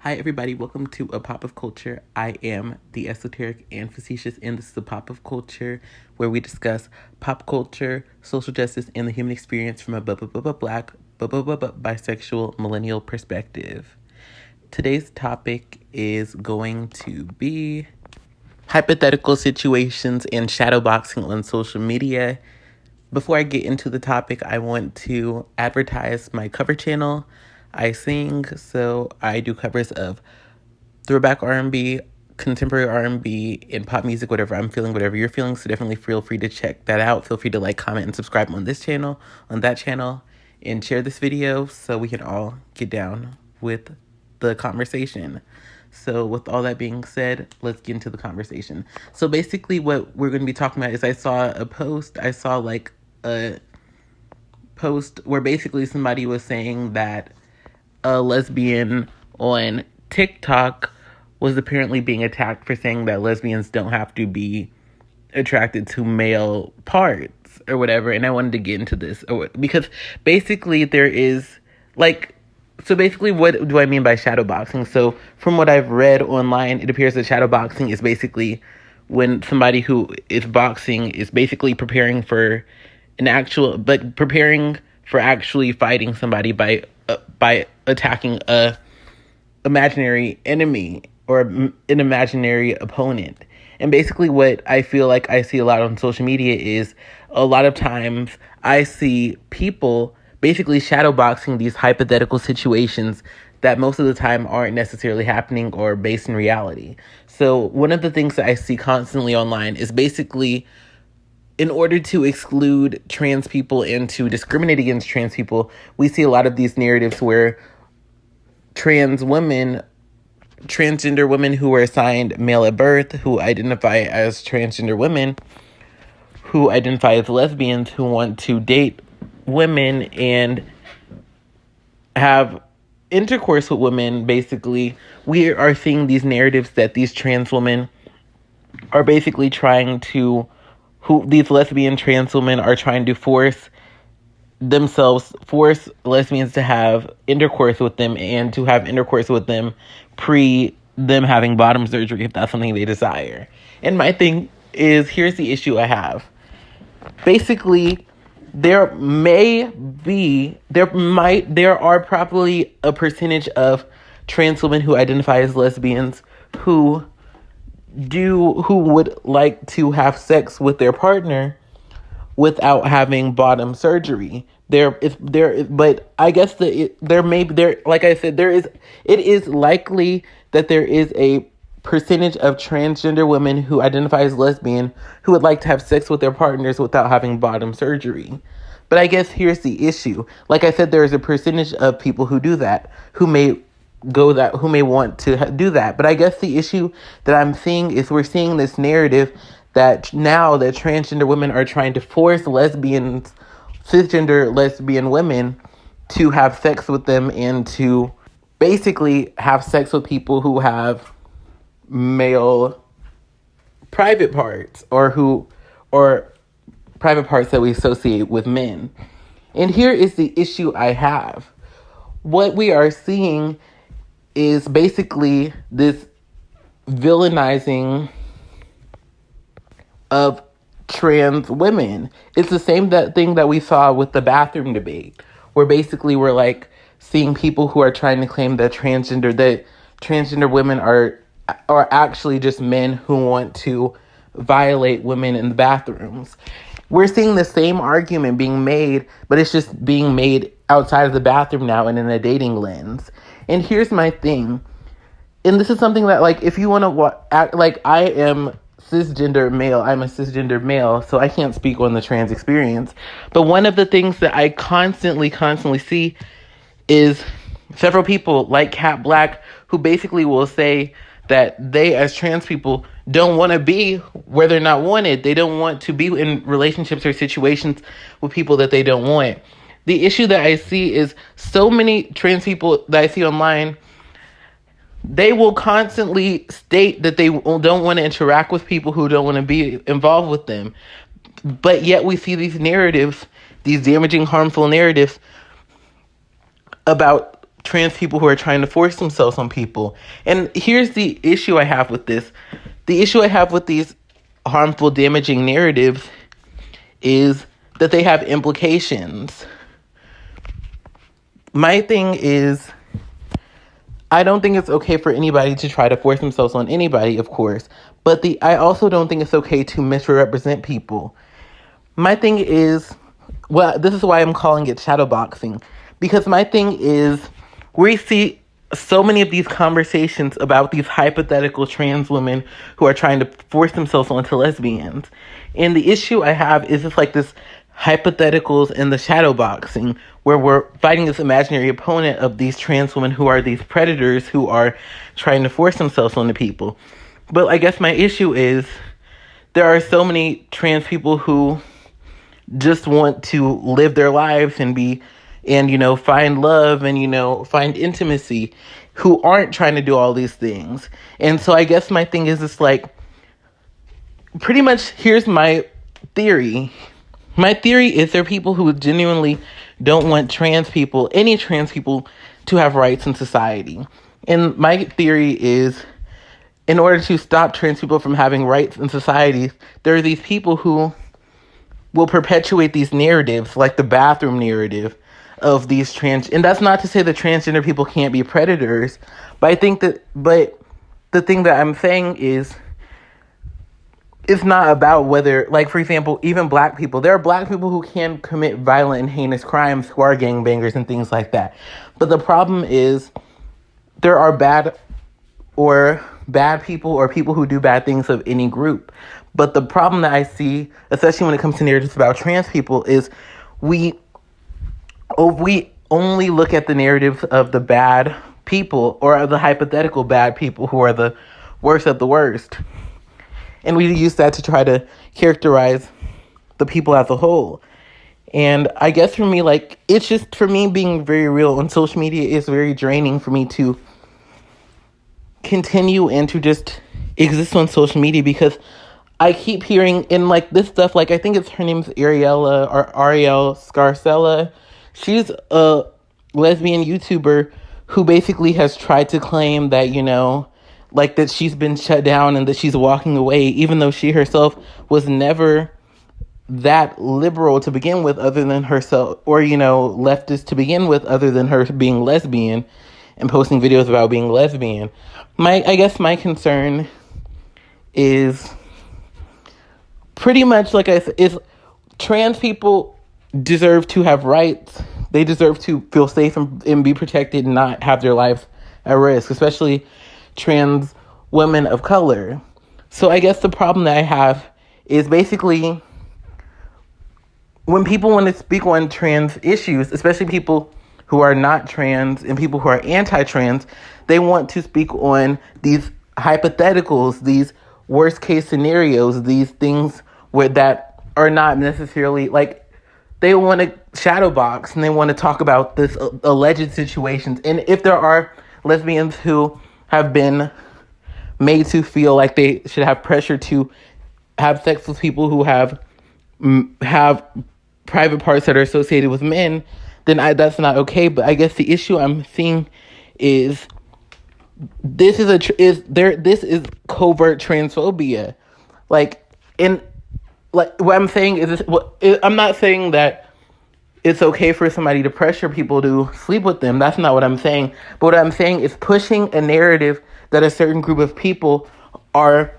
Hi, everybody. Welcome to A Pop of Culture. I am the Esoteric and Facetious, and this is A Pop of Culture, where we discuss pop culture, social justice, and the human experience from a black, bisexual, millennial perspective. Today's topic is going to be hypothetical situations and shadowboxing on social media. Before I get into the topic, I want to advertise my cover channel. I sing, so I do covers of throwback R&B, contemporary R&B, and pop music, whatever I'm feeling, whatever you're feeling. So definitely feel free to check that out. Feel free to like, comment, and subscribe on this channel, on that channel, and share this video so we can all get down with the conversation. So with all that being said, let's get into the conversation. So basically what we're going to be talking about is I saw a post where basically somebody was saying that a lesbian on TikTok was apparently being attacked for saying that lesbians don't have to be attracted to male parts or whatever. And I wanted to get into this because basically there is so basically what do I mean by shadowboxing? So from what I've read online, it appears that shadowboxing is basically when somebody who is boxing is basically preparing for actually fighting somebody by attacking a imaginary enemy or an imaginary opponent. And basically what I feel like I see a lot on social media is a lot of times I see people basically shadowboxing these hypothetical situations that most of the time aren't necessarily happening or based in reality. So one of the things that I see constantly online is basically, in order to exclude trans people and to discriminate against trans people, we see a lot of these narratives where transgender women who are assigned male at birth, who identify as transgender women, who identify as lesbians, who want to date women and have intercourse with women, basically, we are seeing these narratives that these trans women are basically these lesbian trans women are trying to force lesbians to have intercourse with them and to have intercourse with them pre them having bottom surgery if that's something they desire. And my thing is, here's the issue I have. Basically, there are probably a percentage of trans women who identify as lesbians who would like to have sex with their partner without having bottom surgery. But I guess it is likely that there is a percentage of transgender women who identify as lesbian who would like to have sex with their partners without having bottom surgery. But I guess here's the issue. Like I said, there is a percentage of people who do that, who may want to do that. But I guess the issue that I'm seeing is we're seeing this narrative that now that transgender women are trying to force cisgender lesbian women to have sex with them and to basically have sex with people who have male private parts or private parts that we associate with men. And here is the issue I have. What we are seeing is basically this villainizing of trans women. It's the same thing that we saw with the bathroom debate, where basically we're like seeing people who are trying to claim that transgender women are actually just men who want to violate women in the bathrooms. We're seeing the same argument being made, but it's just being made outside of the bathroom now and in a dating lens. And here's my thing. And this is something that, if you want to act like I am cisgender male, I'm a cisgender male, so I can't speak on the trans experience. But one of the things that I constantly see is several people like Cat Black who basically will say that they, as trans people, don't want to be where they're not wanted. They don't want to be in relationships or situations with people that they don't want. The issue that I see is so many trans people that I see online, they will constantly state that they don't want to interact with people who don't want to be involved with them. But yet we see these narratives, these damaging, harmful narratives about trans people who are trying to force themselves on people. And here's the issue I have with this. The issue I have with these harmful, damaging narratives is that they have implications. My thing is, I don't think it's okay for anybody to try to force themselves on anybody, of course. But I also don't think it's okay to misrepresent people. My thing is, well, this is why I'm calling it shadowboxing. Because my thing is, we see so many of these conversations about these hypothetical trans women who are trying to force themselves onto lesbians. And the issue I have is just like this hypotheticals and the shadowboxing, where we're fighting this imaginary opponent of these trans women who are these predators who are trying to force themselves onto people. But I guess my issue is there are so many trans people who just want to live their lives and find love and, find intimacy, who aren't trying to do all these things. And so I guess my thing is just like, pretty much here's my theory. My theory is there are people who genuinely don't want any trans people, to have rights in society. And my theory is, in order to stop trans people from having rights in society, there are these people who will perpetuate these narratives, like the bathroom narrative of these and that's not to say that transgender people can't be predators, but the thing that I'm saying is, it's not about whether, like, for example, even black people. There are black people who can commit violent and heinous crimes, who are gangbangers and things like that. But the problem is, there are bad people or people who do bad things of any group. But the problem that I see, especially when it comes to narratives about trans people, is we only look at the narratives of the bad people, or of the hypothetical bad people who are the worst of the worst. And we use that to try to characterize the people as a whole. And I guess for me, like, it's just, for me, being very real on social media is very draining for me to continue and to just exist on social media, because I keep hearing in, like, this stuff, like, I think her name's Ariella or Ariel Scarcella. She's a lesbian YouTuber who basically has tried to claim that, like, that she's been shut down and that she's walking away, even though she herself was never that liberal to begin with, other than herself, or, leftist to begin with, other than her being lesbian and posting videos about being lesbian. I guess my concern is pretty much, like I said, is trans people deserve to have rights. They deserve to feel safe and be protected and not have their lives at risk, especially trans women of color. So I guess the problem that I have is basically when people want to speak on trans issues, especially people who are not trans and people who are anti-trans, they want to speak on these hypotheticals, these worst case scenarios, these things that are not necessarily, like, they want to shadow box and they want to talk about this alleged situations. And if there are lesbians who have been made to feel like they should have pressure to have sex with people who have private parts that are associated with men, then that's not okay. But I guess the issue I'm seeing is this is covert transphobia. Like, what I'm saying is I'm not saying that it's okay for somebody to pressure people to sleep with them. That's not what I'm saying. But what I'm saying is pushing a narrative that a certain group of people are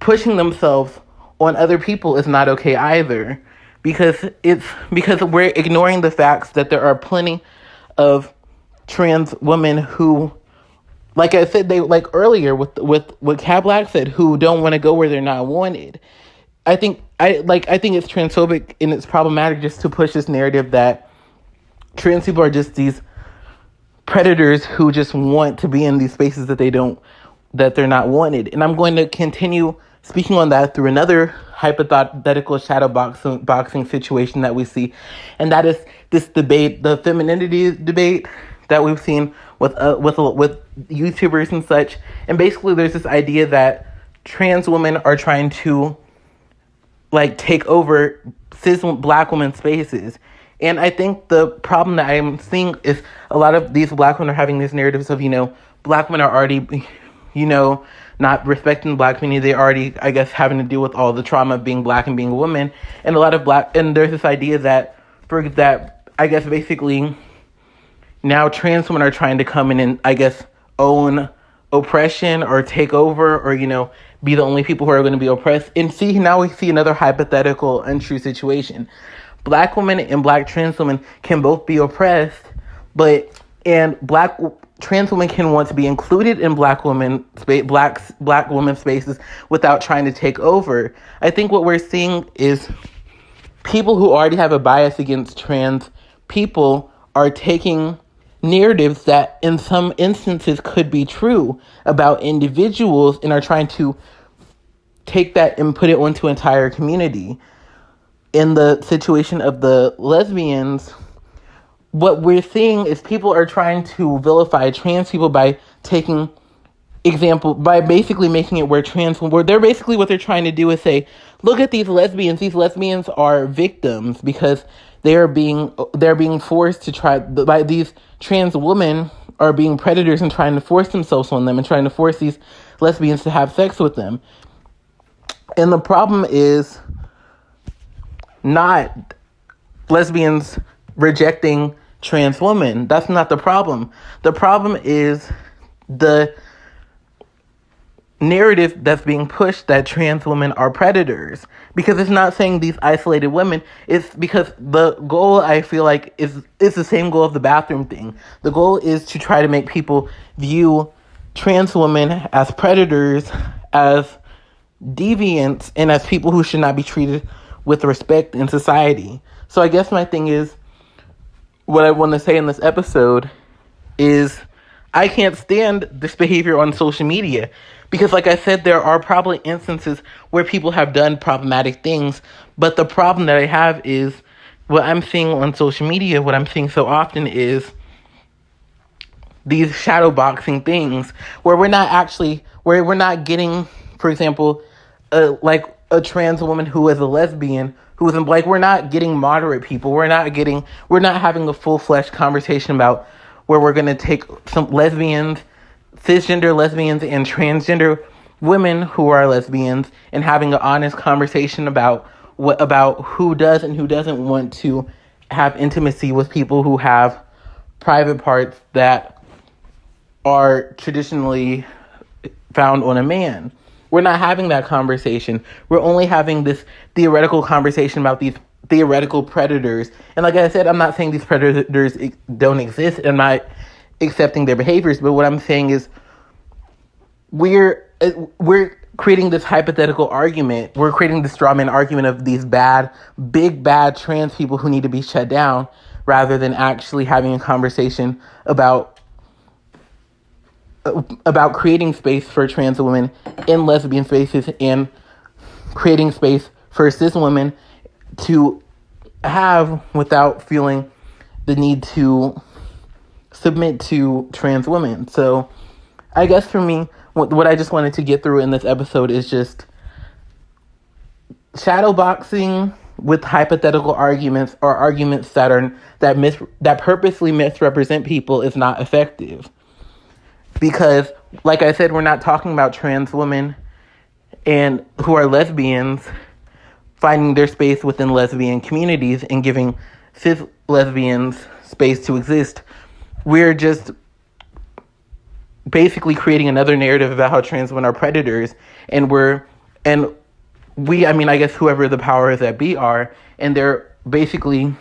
pushing themselves on other people is not okay either. Because we're ignoring the facts that there are plenty of trans women who, like I said, they, like earlier with what Cat Black said, who don't want to go where they're not wanted. I think it's transphobic and it's problematic just to push this narrative that trans people are just these predators who just want to be in these spaces that they're not wanted. And I'm going to continue speaking on that through another hypothetical shadow boxing situation that we see, and that is this debate, the femininity debate that we've seen with YouTubers and such. And basically, there's this idea that trans women are trying to, like, take over cis black women's spaces. And I think the problem that I'm seeing is a lot of these black women are having these narratives of, black women are already, not respecting the black community. They're already, I guess, having to deal with all the trauma of being black and being a woman. And a lot of and there's this idea that, I guess, basically now trans women are trying to come in and, I guess, own oppression or take over or, be the only people who are going to be oppressed. And now we see another hypothetical, untrue situation. Black women and black trans women can both be oppressed, and black trans women can want to be included in black women spaces without trying to take over. I think what we're seeing is people who already have a bias against trans people are taking narratives that in some instances could be true about individuals and are trying to take that and put it onto an entire community. In the situation of the lesbians, what we're seeing is people are trying to vilify trans people by by basically making it where they're basically, what they're trying to do is say, look at these lesbians. These lesbians are victims because they're being forced to by these trans women are being predators and trying to force themselves on them and trying to force these lesbians to have sex with them. And the problem is not lesbians rejecting trans women. That's not the problem. The problem is the narrative that's being pushed that trans women are predators, because it's not saying these isolated women. It's because the goal, I feel like, is the same goal of the bathroom thing. The goal is to try to make people view trans women as predators, as deviants, and as people who should not be treated with respect in society. So I guess my thing is, what I want to say in this episode is, I can't stand this behavior on social media because, like I said, there are probably instances where people have done problematic things. But the problem that I have is what I'm seeing on social media, what I'm seeing so often is these shadow boxing things where we're not getting, for example, like a trans woman who is a lesbian who isn't black. We're not getting moderate people. We're not having a full-fledged conversation about where we're going to take some lesbians, cisgender lesbians, and transgender women who are lesbians, and having an honest conversation about who does and who doesn't want to have intimacy with people who have private parts that are traditionally found on a man. We're not having that conversation. We're only having this theoretical conversation about these theoretical predators. And like I said, I'm not saying these predators don't exist. I'm not accepting their behaviors. But what I'm saying is we're creating this hypothetical argument. We're creating this straw man argument of these big bad trans people who need to be shut down, rather than actually having a conversation about creating space for trans women in lesbian spaces and creating space for cis women to have without feeling the need to submit to trans women. So I guess for me, what I just wanted to get through in this episode is just shadow boxing with hypothetical arguments or arguments that purposely misrepresent people is not effective. Because, like I said, we're not talking about trans women and who are lesbians finding their space within lesbian communities and giving cis lesbians space to exist. We're just basically creating another narrative about how trans women are predators, and I guess whoever the powers that be are, and they're basically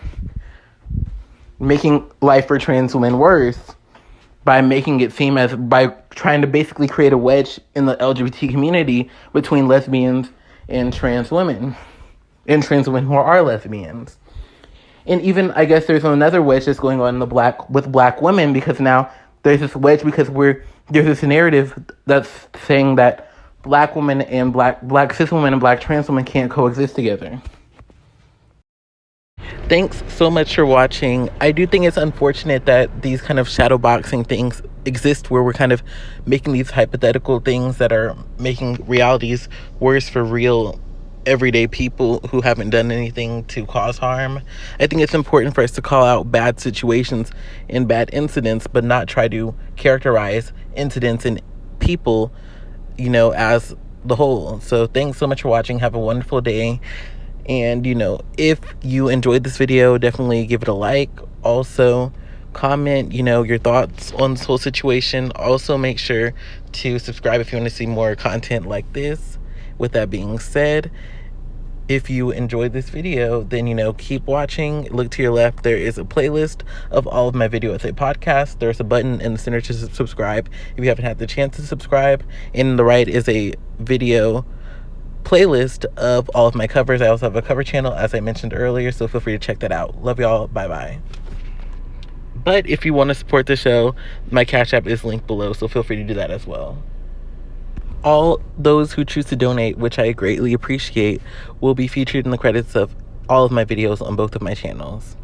making life for trans women worse by making it seem by trying to basically create a wedge in the LGBT community between lesbians and trans women who are lesbians. And even, I guess, there's another wedge that's going on with black women, because now there's this wedge because there's this narrative that's saying that black women and black cis women and black trans women can't coexist together. Thanks so much for watching. I do think it's unfortunate that these kind of shadow boxing things exist, where we're kind of making these hypothetical things that are making realities worse for real everyday people who haven't done anything to cause harm. I think it's important for us to call out bad situations and bad incidents, but not try to characterize incidents and people, as the whole. So thanks so much for watching. Have a wonderful day. And, if you enjoyed this video, definitely give it a like. Also, comment, your thoughts on this whole situation. Also, make sure to subscribe if you want to see more content like this. With that being said, if you enjoyed this video, then, keep watching. Look to your left. There is a playlist of all of my video essay podcasts. There's a button in the center to subscribe if you haven't had the chance to subscribe. In the right is a video playlist of all of my covers. I also have a cover channel, as I mentioned earlier, so feel free to check that out. Love y'all. Bye-bye. But if you want to support the show, my Cash App is linked below, so feel free to do that as well. All those who choose to donate, which I greatly appreciate, will be featured in the credits of all of my videos on both of my channels.